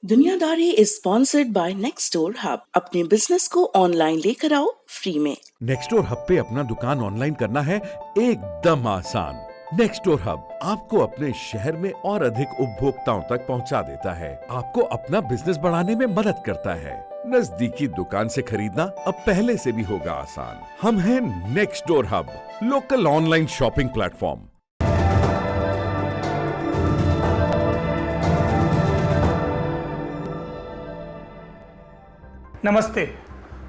दुनियादारी is sponsored by नेक्स्टडोर hub. अपने business को ऑनलाइन लेकर आओ फ्री में। नेक्स्टडोर हब पे अपना दुकान ऑनलाइन करना है एकदम आसान। नेक्स्टडोर हब आपको अपने शहर में और अधिक उपभोक्ताओं तक पहुंचा देता है, आपको अपना बिजनेस बढ़ाने में मदद करता है। नजदीकी दुकान से खरीदना अब पहले से भी होगा आसान। हम हैं Nextdoor Hub, local online shopping platform. नमस्ते,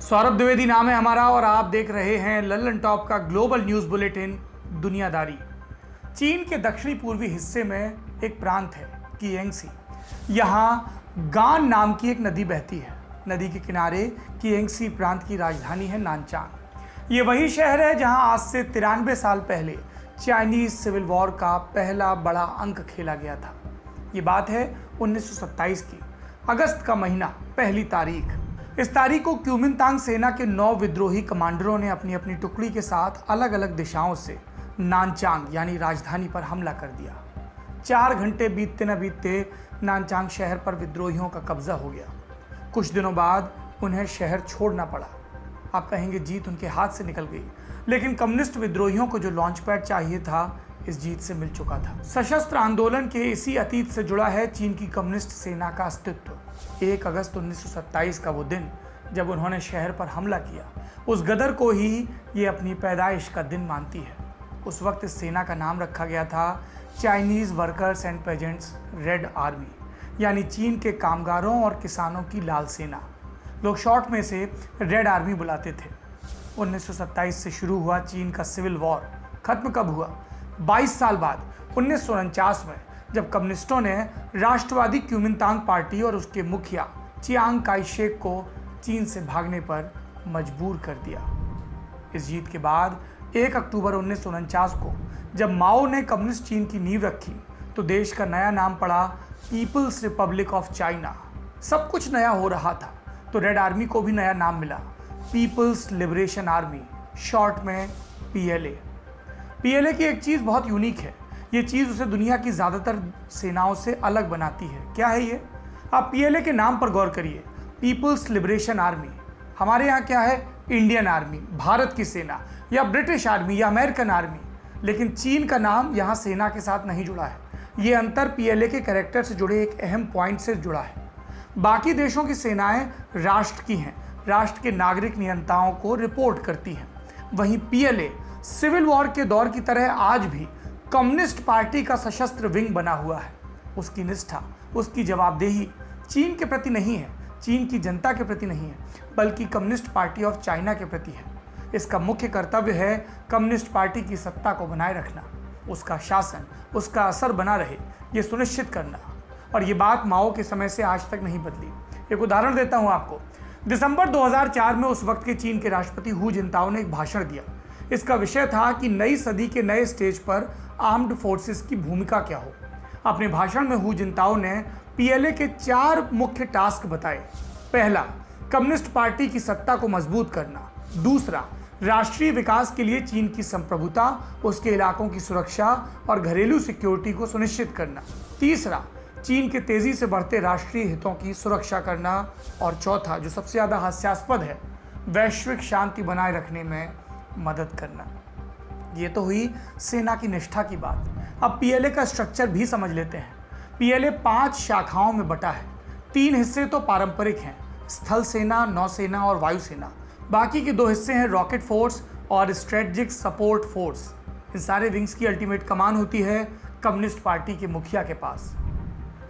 सौरभ द्विवेदी नाम है हमारा और आप देख रहे हैं लल्लन टॉप का ग्लोबल न्यूज़ बुलेटिन दुनियादारी। चीन के दक्षिणी पूर्वी हिस्से में एक प्रांत है किएंगसी। यहाँ गान नाम की एक नदी बहती है। नदी के किनारे किएंगसी प्रांत की राजधानी है नानचांग। ये वही शहर है जहाँ आज से 93 साल पहले चाइनीज सिविल वॉर का पहला बड़ा अंक खेला गया था। ये बात है 1927 की, अगस्त का महीना, पहली तारीख। इस तारीख को क्यूमिनतांग सेना के 9 विद्रोही कमांडरों ने अपनी अपनी टुकड़ी के साथ अलग अलग दिशाओं से नानचांग यानी राजधानी पर हमला कर दिया। 4 घंटे बीतते न बीतते नानचांग शहर पर विद्रोहियों का कब्जा हो गया। कुछ दिनों बाद उन्हें शहर छोड़ना पड़ा। आप कहेंगे जीत उनके हाथ से निकल गई, लेकिन कम्युनिस्ट विद्रोहियों को जो लॉन्च पैड चाहिए था इस जीत से मिल चुका था। सशस्त्र आंदोलन के इसी अतीत से जुड़ा है चीन की कम्युनिस्ट सेना का अस्तित्व। 1 अगस्त 1927 का वो दिन जब उन्होंने शहर पर हमला किया, उस गदर को ही ये अपनी पैदाइश का दिन मानती है। उस वक्त इस सेना का नाम रखा गया था Chinese workers and pageants red army, यानी चीन के कामगारों और किसानों की लाल सेना। लोग शॉर्ट में से रेड आर्मी बुलाते थे। 1927 से शुरू हुआ चीन का सिविल वॉर खत्म कब हुआ? 22 साल बाद 1949 में, जब कम्युनिस्टों ने राष्ट्रवादी क्यूमिनतांग पार्टी और उसके मुखिया चियांग काई शेक को चीन से भागने पर मजबूर कर दिया। इस जीत के बाद 1 अक्टूबर 1949 को जब माओ ने कम्युनिस्ट चीन की नींव रखी, तो देश का नया नाम पड़ा पीपल्स रिपब्लिक ऑफ चाइना। सब कुछ नया हो रहा था, तो रेड आर्मी को भी नया नाम मिला, पीपल्स लिबरेशन आर्मी, शॉर्ट में पीएलए। पीएलए की एक चीज़ बहुत यूनिक है। ये चीज़ उसे दुनिया की ज़्यादातर सेनाओं से अलग बनाती है। क्या है ये? आप पीएलए के नाम पर गौर करिए, पीपल्स लिबरेशन आर्मी। हमारे यहाँ क्या है? इंडियन आर्मी, भारत की सेना, या ब्रिटिश आर्मी या अमेरिकन आर्मी। लेकिन चीन का नाम यहाँ सेना के साथ नहीं जुड़ा है। ये अंतर पीएलए के कैरेक्टर से जुड़े एक अहम पॉइंट से जुड़ा है। बाकी देशों की सेनाएं राष्ट्र की हैं, राष्ट्र के नागरिक नियंताओं को रिपोर्ट करती हैं। वहीं पीएलए सिविल वॉर के दौर की तरह आज भी कम्युनिस्ट पार्टी का सशस्त्र विंग बना हुआ है। उसकी निष्ठा, उसकी जवाबदेही चीन के प्रति नहीं है, चीन की जनता के प्रति नहीं है, बल्कि कम्युनिस्ट पार्टी ऑफ चाइना के प्रति है। इसका मुख्य कर्तव्य है कम्युनिस्ट पार्टी की सत्ता को बनाए रखना, उसका शासन, उसका असर बना रहे, ये सुनिश्चित करना। और ये बात माओ के समय से आज तक नहीं बदली। एक उदाहरण देता हूँ आपको। दिसंबर 2004 में उस वक्त के चीन के राष्ट्रपति हू जिनताओ ने एक भाषण दिया। इसका विषय था कि नई सदी के नए स्टेज पर आर्म्ड फोर्सेस की भूमिका क्या हो। अपने भाषण में हू जिनताओ ने पीएलए के 4 मुख्य टास्क बताए। पहला, कम्युनिस्ट पार्टी की सत्ता को मजबूत करना। दूसरा, राष्ट्रीय विकास के लिए चीन की संप्रभुता, उसके इलाकों की सुरक्षा और घरेलू सिक्योरिटी को सुनिश्चित करना। तीसरा, चीन के तेजी से बढ़ते राष्ट्रीय हितों की सुरक्षा करना। और चौथा, जो सबसे ज़्यादा हास्यास्पद है, वैश्विक शांति बनाए रखने में मदद करना। ये तो हुई सेना की निष्ठा की बात। अब पीएलए का स्ट्रक्चर भी समझ लेते हैं। पीएलए 5 शाखाओं में बटा है। 3 हिस्से तो पारंपरिक हैं, स्थल सेना, नौसेना और वायुसेना। बाकी के 2 हिस्से हैं रॉकेट फोर्स और स्ट्रेटजिक सपोर्ट फोर्स। इन सारे विंग्स की अल्टीमेट कमान होती है कम्युनिस्ट पार्टी के मुखिया के पास।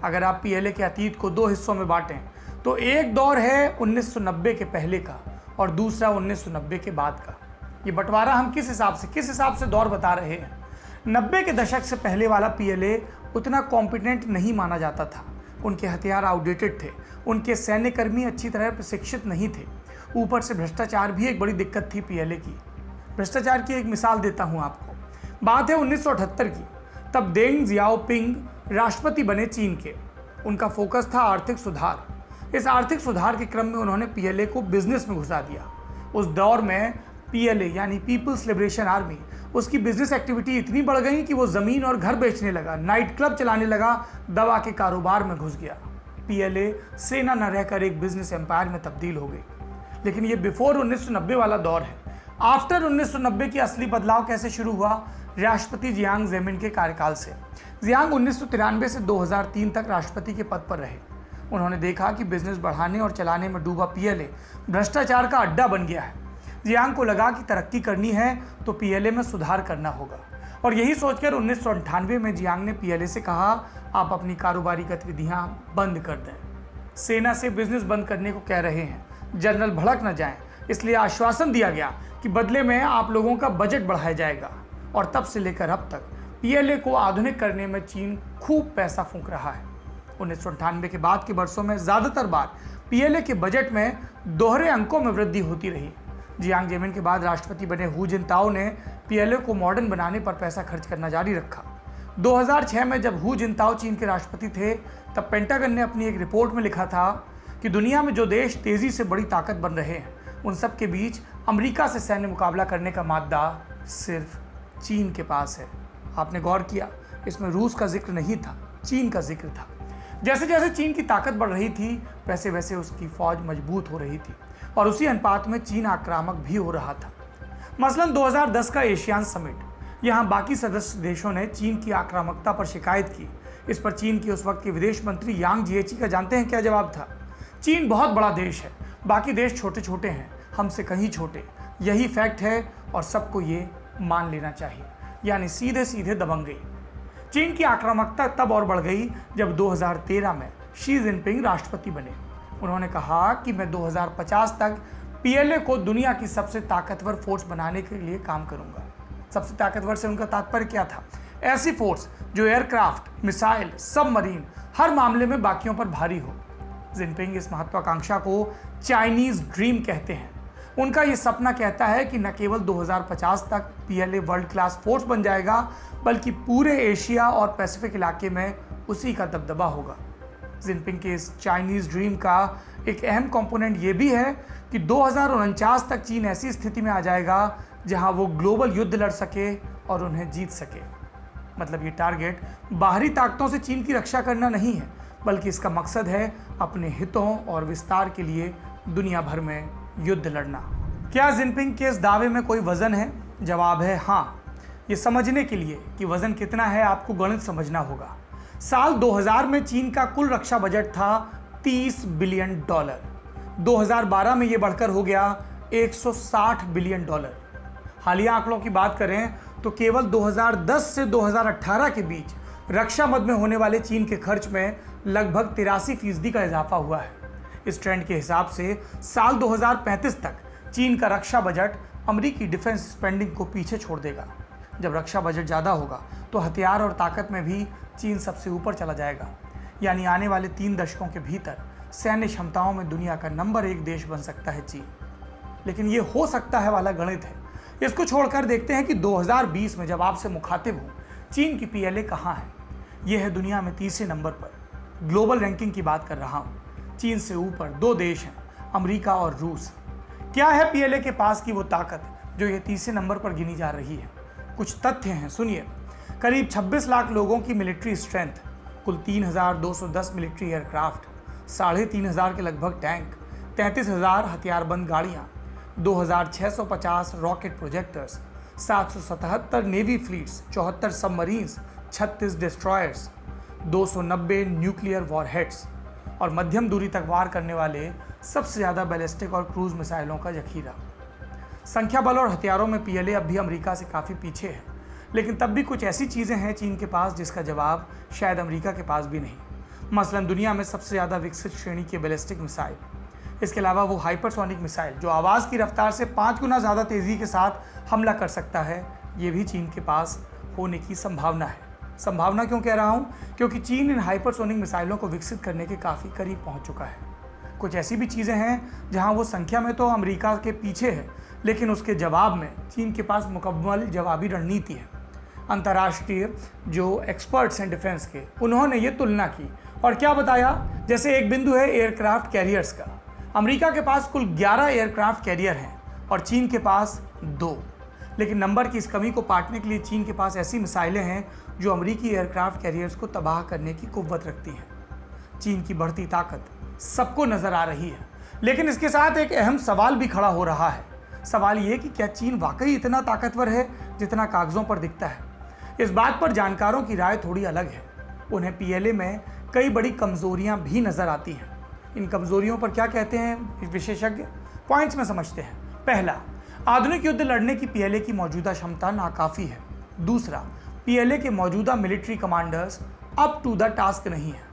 अगर आप पीएलए के अतीत को 2 हिस्सों में बांटें, तो एक दौर है 1990 के पहले का और दूसरा 1990 के बाद का। ये बंटवारा हम किस हिसाब से दौर बता रहे हैं? 90 के दशक से पहले वाला पीएलए उतना कॉम्पिटेंट नहीं माना जाता था। उनके हथियार आउटडेटेड थे, उनके सैन्यकर्मी अच्छी तरह प्रशिक्षित नहीं थे। ऊपर से भ्रष्टाचार भी एक बड़ी दिक्कत थी पीएलए की। भ्रष्टाचार की एक मिसाल देता हूँ आपको। बात है 1978 की। तब देंग जियाओपिंग राष्ट्रपति बने चीन के। उनका फोकस था आर्थिक सुधार। इस आर्थिक सुधार के क्रम में उन्होंने पीएलए को बिजनेस में घुसा दिया। उस दौर में पीएलए यानी पीपल्स लिबरेशन आर्मी, उसकी बिजनेस एक्टिविटी इतनी बढ़ गई कि वो ज़मीन और घर बेचने लगा, नाइट क्लब चलाने लगा, दवा के कारोबार में घुस गया। पीएलए सेना न रहकर एक बिजनेस एम्पायर में तब्दील हो गई। लेकिन ये बिफोर 1990 वाला दौर है। आफ्टर 1990 की असली बदलाव कैसे शुरू हुआ? राष्ट्रपति जियांग जेमिन के कार्यकाल से। जियांग 1993 से 2003 तक राष्ट्रपति के पद पर रहे। उन्होंने देखा कि बिजनेस बढ़ाने और चलाने में डूबा पीएलए भ्रष्टाचार का अड्डा बन गया है। जियांग को लगा कि तरक्की करनी है तो पीएलए में सुधार करना होगा, और यही सोचकर 1998 में जियांग ने पीएलए से कहा, आप अपनी कारोबारी गतिविधियां बंद कर दें। सेना से बिजनेस बंद करने को कह रहे हैं, जनरल भड़क न जाएं, इसलिए आश्वासन दिया गया कि बदले में आप लोगों का बजट बढ़ाया जाएगा। और तब से लेकर अब तक पीएलए को आधुनिक करने में चीन खूब पैसा फूंक रहा है। 1998 के बाद के वर्षों में ज्यादातर बार पीएलए के बजट में दोहरे अंकों में वृद्धि होती रही। जियांग जेमिन के बाद राष्ट्रपति बने हू जिनताओ ने पीएलए को मॉडर्न बनाने पर पैसा खर्च करना जारी रखा। 2006 में जब हू जिनताओ चीन के राष्ट्रपति थे, तब पेंटागन ने अपनी एक रिपोर्ट में लिखा था कि दुनिया में जो देश तेजी से बड़ी ताकत बन रहे हैं, उन सब के बीच अमेरिका से सैन्य मुकाबला करने का मादा सिर्फ चीन के पास है। आपने गौर किया, इसमें रूस का जिक्र नहीं था, चीन का जिक्र था। जैसे जैसे चीन की ताकत बढ़ रही थी, वैसे वैसे उसकी फौज मजबूत हो रही थी, और उसी अनुपात में चीन आक्रामक भी हो रहा था। मसलन 2010 का एशियान समिट, यहाँ बाकी सदस्य देशों ने चीन की आक्रामकता पर शिकायत की। इस पर चीन की उस वक्त के विदेश मंत्री यांग जिएची का जानते हैं क्या जवाब था? चीन बहुत बड़ा देश है, बाकी देश छोटे छोटे हैं, हमसे कहीं छोटे, यही फैक्ट है और सबको ये मान लेना चाहिए। यानी सीधे सीधे दबंगई। चीन की आक्रामकता तब और बढ़ गई जब 2013 में शी जिनपिंग राष्ट्रपति बने। उन्होंने कहा कि मैं 2050 तक पीएलए को दुनिया की सबसे ताकतवर फोर्स बनाने के लिए काम करूंगा। सबसे ताकतवर से उनका तात्पर्य क्या था? ऐसी फोर्स जो एयरक्राफ्ट, मिसाइल, सबमरीन, हर मामले में बाकियों पर भारी हो। जिनपिंग इस महत्वाकांक्षा को चाइनीज ड्रीम कहते हैं। उनका ये सपना कहता है कि न केवल 2050 तक पीएलए वर्ल्ड क्लास फोर्स बन जाएगा, बल्कि पूरे एशिया और पैसिफिक इलाके में उसी का दबदबा होगा। जिनपिंग के इस चाइनीज ड्रीम का एक अहम कंपोनेंट ये भी है कि 2049 तक चीन ऐसी स्थिति में आ जाएगा जहां वो ग्लोबल युद्ध लड़ सके और उन्हें जीत सके। मतलब ये टारगेट बाहरी ताकतों से चीन की रक्षा करना नहीं है, बल्कि इसका मकसद है अपने हितों और विस्तार के लिए दुनिया भर में युद्ध लड़ना। क्या जिनपिंग के इस दावे में कोई वजन है? जवाब है हाँ। ये समझने के लिए कि वजन कितना है, आपको गणित समझना होगा। साल 2000 में चीन का कुल रक्षा बजट था $30 बिलियन। 2012 में ये बढ़कर हो गया $160 बिलियन। हालिया आंकड़ों की बात करें तो केवल 2010 से 2018 के बीच रक्षा मद में होने वाले चीन के खर्च में लगभग 83% का इजाफा हुआ है। इस ट्रेंड के हिसाब से साल 2035 तक चीन का रक्षा बजट अमेरिकी डिफेंस स्पेंडिंग को पीछे छोड़ देगा। जब रक्षा बजट ज़्यादा होगा तो हथियार और ताकत में भी चीन सबसे ऊपर चला जाएगा। यानी आने वाले 3 दशकों के भीतर सैन्य क्षमताओं में दुनिया का नंबर 1 देश बन सकता है चीन। लेकिन ये हो सकता है वाला गणित है। इसको छोड़कर देखते हैं कि 2020 में जब आपसे मुखातिब हूँ, चीन की पीएलए कहाँ है? ये है दुनिया में 30वें नंबर पर। ग्लोबल रैंकिंग की बात कर रहा हूँ। चीन से ऊपर 2 देश हैं, अमेरिका और रूस। क्या है पीएलए के पास की वो ताकत जो ये 30वें नंबर पर गिनी जा रही है? कुछ तथ्य हैं, सुनिए। करीब 26 लाख लोगों की मिलिट्री स्ट्रेंथ, कुल 3210 मिलिट्री एयरक्राफ्ट, 3500 के लगभग टैंक, 33,000 हथियारबंद गाड़ियाँ, 2650 rocket projectors, 777 navy fleets, 74 submarines, 36 destroyers, 290 nuclear warheads और मध्यम दूरी तक वार करने वाले सबसे ज़्यादा बैलिस्टिक और क्रूज मिसाइलों का जखीरा। संख्या बल और हथियारों में पीएलए अब भी अमेरिका से काफ़ी पीछे है, लेकिन तब भी कुछ ऐसी चीज़ें हैं चीन के पास जिसका जवाब शायद अमेरिका के पास भी नहीं। मसलन दुनिया में सबसे ज़्यादा विकसित श्रेणी के बैलिस्टिक मिसाइल। इसके अलावा वो हाइपरसोनिक मिसाइल जो आवाज़ की रफ्तार से 5 गुना ज़्यादा तेज़ी के साथ हमला कर सकता है, ये भी चीन के पास होने की संभावना है। संभावना क्यों कह रहा हूँ? क्योंकि चीन इन हाइपरसोनिक मिसाइलों को विकसित करने के काफ़ी करीब पहुँच चुका है। कुछ ऐसी भी चीज़ें हैं जहाँ वो संख्या में तो अमेरिका के पीछे है, लेकिन उसके जवाब में चीन के पास मुकम्मल जवाबी रणनीति है। अंतर्राष्ट्रीय जो एक्सपर्ट्स हैं डिफेंस के, उन्होंने ये तुलना की और क्या बताया? जैसे एक बिंदु है एयरक्राफ्ट कैरियर्स का। अमेरिका के पास कुल 11 एयरक्राफ्ट कैरियर हैं और चीन के पास 2। लेकिन नंबर की इस कमी को पाटने के लिए चीन के पास ऐसी मिसाइलें हैं जो अमेरिकी एयरक्राफ्ट कैरियर्स को तबाह करने की कुव्वत रखती हैं। चीन की बढ़ती ताकत सबको नजर आ रही है, लेकिन इसके साथ एक अहम सवाल भी खड़ा हो रहा है। सवाल ये कि क्या चीन वाकई इतना ताकतवर है जितना कागजों पर दिखता है? इस बात पर जानकारों की राय थोड़ी अलग है। उन्हें पीएलए में कई बड़ी कमजोरियां भी नजर आती हैं। इन कमजोरियों पर क्या कहते हैं विशेषज्ञ, पॉइंट्स में समझते हैं। पहला, आधुनिक युद्ध लड़ने की पीएलए की मौजूदा क्षमता नाकाफी है। दूसरा, पीएलए के मौजूदा military commanders up to the task नहीं है।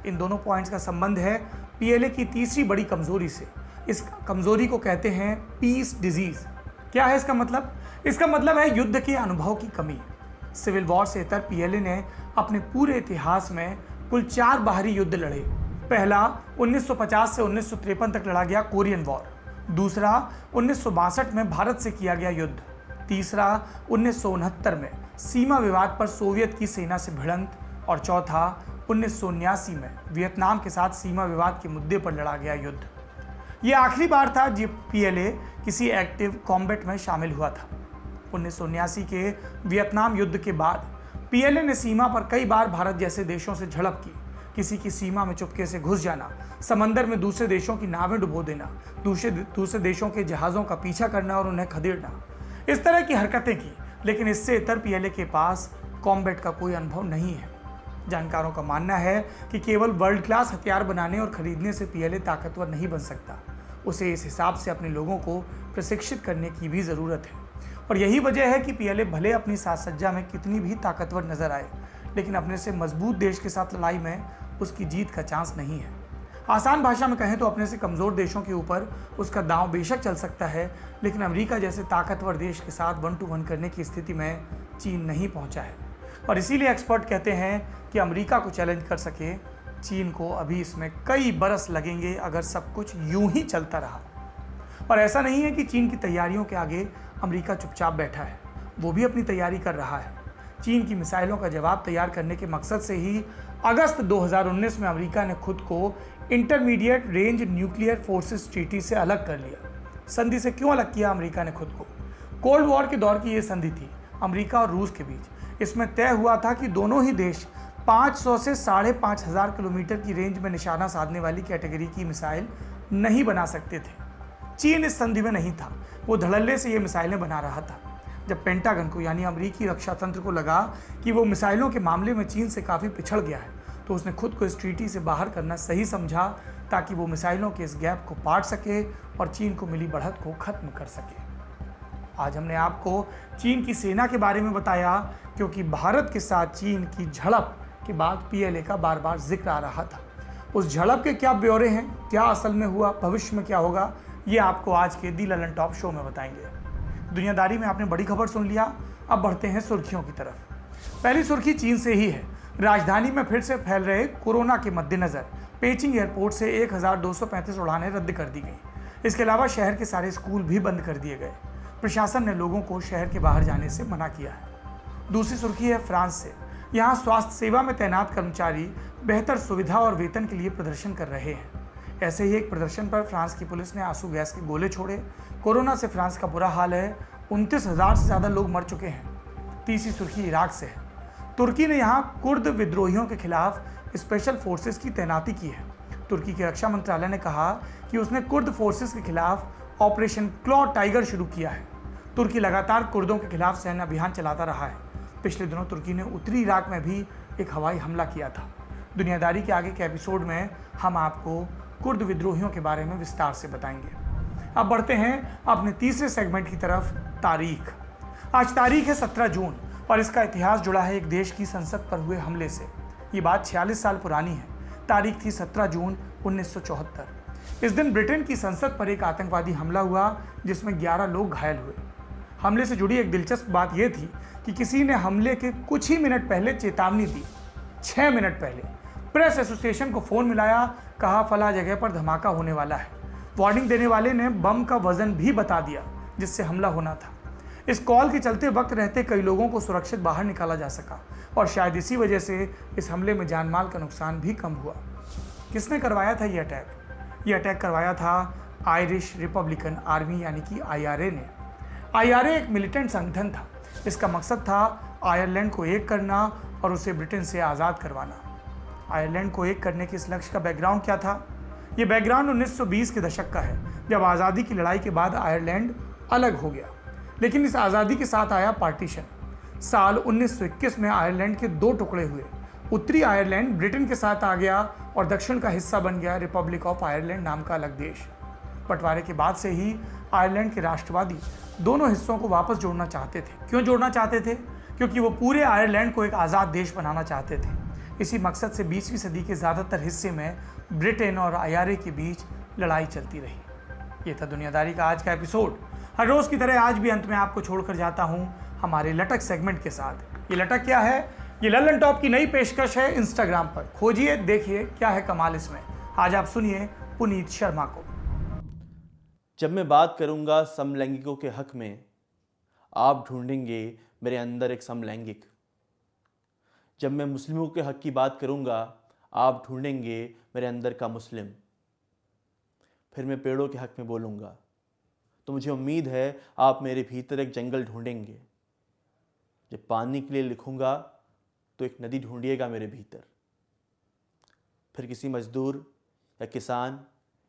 इन दोनों पॉइंट्स का संबंध है पीएलए की तीसरी बड़ी कमजोरी से। इस कमजोरी को कहते हैं पीस डिजीज। क्या है इसका मतलब? इसका मतलब है युद्ध के अनुभव की कमी। सिविल वॉर से इतर पीएलए ने अपने पूरे इतिहास में कुल 4 बाहरी युद्ध लड़े। पहला 1950 से 1953 तक लड़ा गया कोरियन वॉर। दूसरा 1962 में भारत से किया गया युद्ध। तीसरा 1969 में सीमा विवाद पर सोवियत की सेना से भिड़ंत। और चौथा 1979 में वियतनाम के साथ सीमा विवाद के मुद्दे पर लड़ा गया युद्ध। यह आखिरी बार था जब पीएलए किसी एक्टिव कॉम्बैट में शामिल हुआ था। 1979 के वियतनाम युद्ध के बाद पीएलए ने सीमा पर कई बार भारत जैसे देशों से झड़प की। किसी की सीमा में चुपके से घुस जाना, समंदर में दूसरे देशों की नावें डुबो देना, दूसरे देशों के जहाज़ों का पीछा करना और उन्हें खदेड़ना, इस तरह की हरकतें की। लेकिन इससे इतर पीएलए के पास कॉम्बैट का कोई अनुभव नहीं है। जानकारों का मानना है कि केवल वर्ल्ड क्लास हथियार बनाने और खरीदने से पीएलए ताकतवर नहीं बन सकता। उसे इस हिसाब से अपने लोगों को प्रशिक्षित करने की भी ज़रूरत है। और यही वजह है कि पीएलए भले अपनी साज सज्जा में कितनी भी ताकतवर नजर आए, लेकिन अपने से मजबूत देश के साथ लड़ाई में उसकी जीत का चांस नहीं है। आसान भाषा में कहें तो अपने से कमज़ोर देशों के ऊपर उसका दांव बेशक चल सकता है, लेकिन अमेरिका जैसे ताकतवर देश के साथ 1 to 1 करने की स्थिति में चीन नहीं पहुंचा है। और इसीलिए एक्सपर्ट कहते हैं कि अमेरिका को चैलेंज कर सके चीन को अभी इसमें कई बरस लगेंगे अगर सब कुछ यूं ही चलता रहा। और ऐसा नहीं है कि चीन की तैयारियों के आगे अमेरिका चुपचाप बैठा है, वो भी अपनी तैयारी कर रहा है। चीन की मिसाइलों का जवाब तैयार करने के मकसद से ही अगस्त 2019 में अमेरिका ने खुद को intermediate range nuclear forces treaty से अलग कर लिया। संधि से क्यों अलग किया अमेरिका ने खुद को? कोल्ड वॉर के दौर की ये संधि थी अमेरिका और रूस के बीच। इसमें तय हुआ था कि दोनों ही देश 500 से 5,500 किलोमीटर की रेंज में निशाना साधने वाली कैटेगरी की मिसाइल नहीं बना सकते थे। चीन इस संधि में नहीं था, वो धड़ल्ले से ये मिसाइलें बना रहा था। जब पेंटागन को यानी अमेरिकी रक्षा तंत्र को लगा कि वो मिसाइलों के मामले में चीन से काफ़ी पिछड़ गया है, तो उसने खुद को इस ट्रीटी से बाहर करना सही समझा ताकि वो मिसाइलों के इस गैप को पाट सके और चीन को मिली बढ़त को खत्म कर सके। आज हमने आपको चीन की सेना के बारे में बताया क्योंकि भारत के साथ चीन की झड़प के बाद पीएलए का बार बार जिक्र आ रहा था। उस झड़प के क्या ब्यौरे हैं, क्या असल में हुआ, भविष्य में क्या होगा, ये आपको आज के दी ललन टॉप शो में बताएंगे। दुनियादारी में आपने बड़ी खबर सुन लिया, अब बढ़ते हैं सुर्खियों की तरफ। पहली सुर्खी चीन से ही है। राजधानी में फिर से फैल रहे कोरोना के मद्देनजर पेचिंग एयरपोर्ट से 1235 उड़ानें रद्द कर दी गई। इसके अलावा शहर के सारे स्कूल भी बंद कर दिए गए। प्रशासन ने लोगों को शहर के बाहर जाने से मना किया है। दूसरी सुर्खी है फ्रांस से। यहाँ स्वास्थ्य सेवा में तैनात कर्मचारी बेहतर सुविधा और वेतन के लिए प्रदर्शन कर रहे हैं। ऐसे ही एक प्रदर्शन पर फ्रांस की पुलिस ने आंसू गैस के गोले छोड़े। कोरोना से फ्रांस का बुरा हाल है, 29,000 से ज़्यादा लोग मर चुके हैं। तीसरी सुर्खी इराक से है। तुर्की ने यहाँ कुर्द विद्रोहियों के खिलाफ स्पेशल फोर्सेस की तैनाती की है। तुर्की के रक्षा मंत्रालय ने कहा कि उसने कुर्द फोर्सेस के खिलाफ ऑपरेशन क्लॉ टाइगर शुरू किया है। तुर्की लगातार कुर्दों के खिलाफ सैन्य अभियान चलाता रहा है। पिछले दिनों तुर्की ने उत्तरी इराक में भी एक हवाई हमला किया था। दुनियादारी के आगे के एपिसोड में हम आपको कुर्द विद्रोहियों के बारे में विस्तार से बताएंगे। अब बढ़ते हैं अपने तीसरे सेगमेंट की तरफ, तारीख। आज तारीख है 17 जून और इसका इतिहास जुड़ा है एक देश की संसद पर हुए हमले से। ये बात 46 साल पुरानी है। तारीख थी 17 जून 1974। इस दिन ब्रिटेन की संसद पर एक आतंकवादी हमला हुआ जिसमें 11 लोग घायल हुए। हमले से जुड़ी एक दिलचस्प बात यह थी कि किसी ने हमले के कुछ ही मिनट पहले चेतावनी दी। 6 मिनट पहले प्रेस एसोसिएशन को फ़ोन मिलाया, कहा फला जगह पर धमाका होने वाला है। वार्निंग देने वाले ने बम का वजन भी बता दिया जिससे हमला होना था। इस कॉल के चलते वक्त रहते कई लोगों को सुरक्षित बाहर निकाला जा सका और शायद इसी वजह से इस हमले में जान माल का नुकसान भी कम हुआ। किसने करवाया था ये अटैक? ये अटैक करवाया था आयरिश रिपब्लिकन आर्मी यानी कि IRA ने। IRA एक मिलिटेंट संगठन था। इसका मकसद था आयरलैंड को एक करना और उसे ब्रिटेन से आज़ाद करवाना। आयरलैंड को एक करने के इस लक्ष्य का बैकग्राउंड क्या था? ये बैकग्राउंड 1920 के दशक का है, जब आज़ादी की लड़ाई के बाद आयरलैंड अलग हो गया। लेकिन इस आज़ादी के साथ आया पार्टीशन। साल 1921 में आयरलैंड के दो टुकड़े हुए। उत्तरी आयरलैंड ब्रिटेन के साथ आ गया और दक्षिण का हिस्सा बन गया रिपब्लिक ऑफ आयरलैंड नाम का अलग देश। बंटवारे के बाद से ही आयरलैंड के राष्ट्रवादी दोनों हिस्सों को वापस जोड़ना चाहते थे। क्यों जोड़ना चाहते थे? क्योंकि वो पूरे आयरलैंड को एक आज़ाद देश बनाना चाहते थे। इसी मकसद से 20वीं सदी के ज़्यादातर हिस्से में ब्रिटेन और आईआरए के बीच लड़ाई चलती रही। ये था दुनियादारी का आज का एपिसोड। हर रोज़ की तरह आज भी अंत में आपको छोड़कर जाता हूँ हमारे लटक सेगमेंट के साथ। ये लटक क्या है? ये लल्लन टॉप की नई पेशकश है इंस्टाग्राम पर। खोजिए, देखिए क्या है कमाल इसमें। आज आप सुनिए पुनीत शर्मा को। जब मैं बात करूंगा समलैंगिकों के हक में, आप ढूंढेंगे मेरे अंदर एक समलैंगिक। जब मैं मुस्लिमों के हक की बात करूंगा, आप ढूंढेंगे मेरे अंदर का मुस्लिम। फिर मैं पेड़ों के हक में बोलूंगा तो मुझे उम्मीद है आप मेरे भीतर एक जंगल ढूंढेंगे। जब पानी के लिए लिखूंगा तो एक नदी ढूंढिएगा मेरे भीतर। फिर किसी मजदूर या किसान,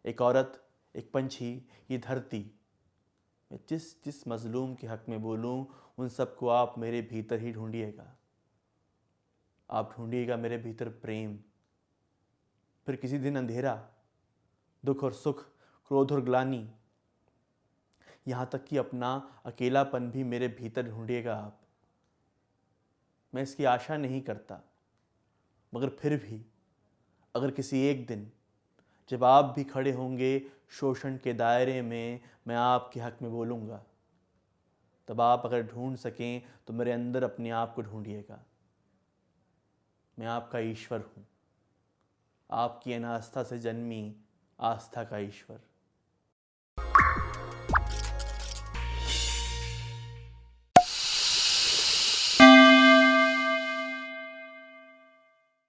एक औरत, एक पंछी, ये धरती, मैं जिस जिस मजलूम के हक में बोलूं उन सबको आप मेरे भीतर ही ढूंढिएगा। आप ढूंढिएगा मेरे भीतर प्रेम। फिर किसी दिन अंधेरा, दुख और सुख, क्रोध और ग्लानि, यहाँ तक कि अपना अकेलापन भी मेरे भीतर ढूंढिएगा आप। मैं इसकी आशा नहीं करता, मगर फिर भी अगर किसी एक दिन जब आप भी खड़े होंगे शोषण के दायरे में, मैं आपके हक में बोलूँगा, तब आप अगर ढूंढ सकें तो मेरे अंदर अपने आप को ढूंढिएगा। मैं आपका ईश्वर हूँ, आपकी अनास्था से जन्मी आस्था का ईश्वर।